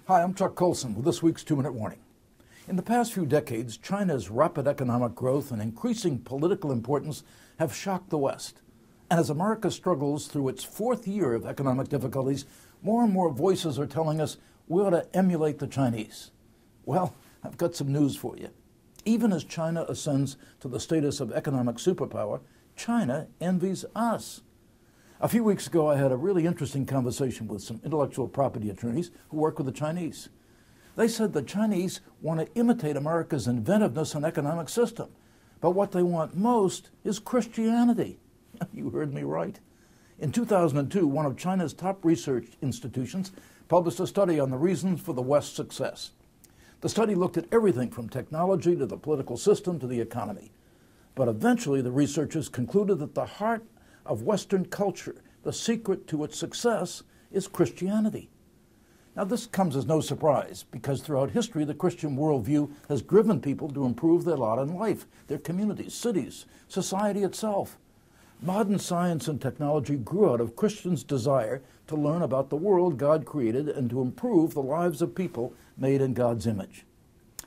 Hi, I'm Chuck Colson with this week's 2-Minute Warning. In the past few decades, China's rapid economic growth and increasing political importance have shocked the West. And as America struggles through its fourth year of economic difficulties, more and more voices are telling us we ought to emulate the Chinese. Well, I've got some news for you. Even as China ascends to the status of economic superpower, China envies us. A few weeks ago, I had a really interesting conversation with some intellectual property attorneys who work with the Chinese. They said the Chinese want to imitate America's inventiveness and economic system, but what they want most is Christianity. You heard me right. In 2002, one of China's top research institutions published a study on the reasons for the West's success. The study looked at everything from technology to the political system to the economy. But eventually, the researchers concluded that the heart of Western culture, the secret to its success, is Christianity. Now, this comes as no surprise, because throughout history, the Christian worldview has driven people to improve their lot in life, their communities, cities, society itself. Modern science and technology grew out of Christians' desire to learn about the world God created and to improve the lives of people made in God's image.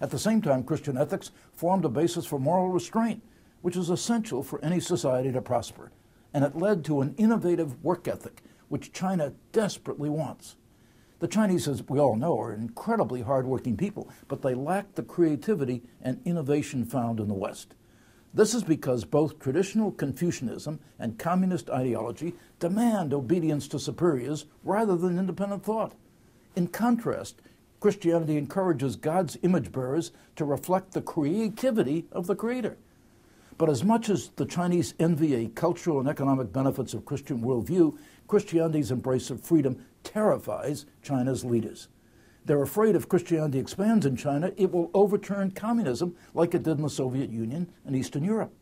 At the same time, Christian ethics formed a basis for moral restraint, which is essential for any society to prosper. And it led to an innovative work ethic, which China desperately wants. The Chinese, as we all know, are incredibly hardworking people, but they lack the creativity and innovation found in the West. This is because both traditional Confucianism and communist ideology demand obedience to superiors rather than independent thought. In contrast, Christianity encourages God's image bearers to reflect the creativity of the Creator. But as much as the Chinese envy a cultural and economic benefits of Christian worldview, Christianity's embrace of freedom terrifies China's leaders. They're afraid if Christianity expands in China, it will overturn communism like it did in the Soviet Union and Eastern Europe.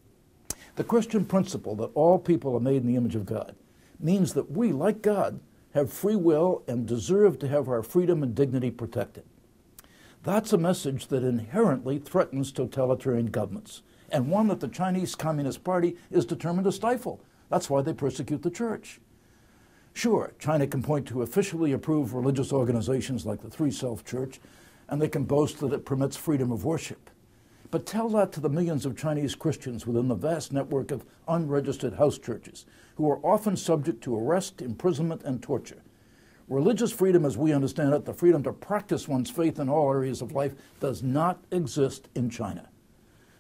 The Christian principle that all people are made in the image of God means that we, like God, have free will and deserve to have our freedom and dignity protected. That's a message that inherently threatens totalitarian governments, and one that the Chinese Communist Party is determined to stifle. That's why they persecute the church. Sure, China can point to officially approved religious organizations like the Three Self Church, and they can boast that it permits freedom of worship. But tell that to the millions of Chinese Christians within the vast network of unregistered house churches, who are often subject to arrest, imprisonment, and torture. Religious freedom, as we understand it, the freedom to practice one's faith in all areas of life, does not exist in China.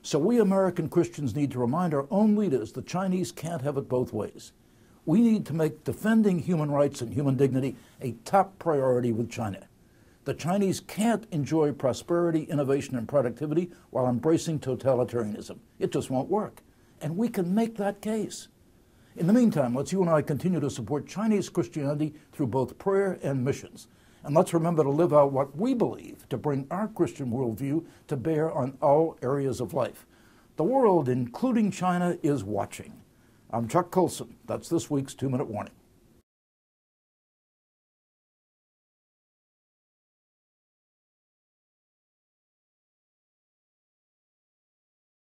So we American Christians need to remind our own leaders the Chinese can't have it both ways. We need to make defending human rights and human dignity a top priority with China. The Chinese can't enjoy prosperity, innovation, and productivity while embracing totalitarianism. It just won't work. And we can make that case. In the meantime, let's you and I continue to support Chinese Christianity through both prayer and missions. And let's remember to live out what we believe to bring our Christian worldview to bear on all areas of life. The world, including China, is watching. I'm Chuck Colson. That's this week's 2-Minute Warning.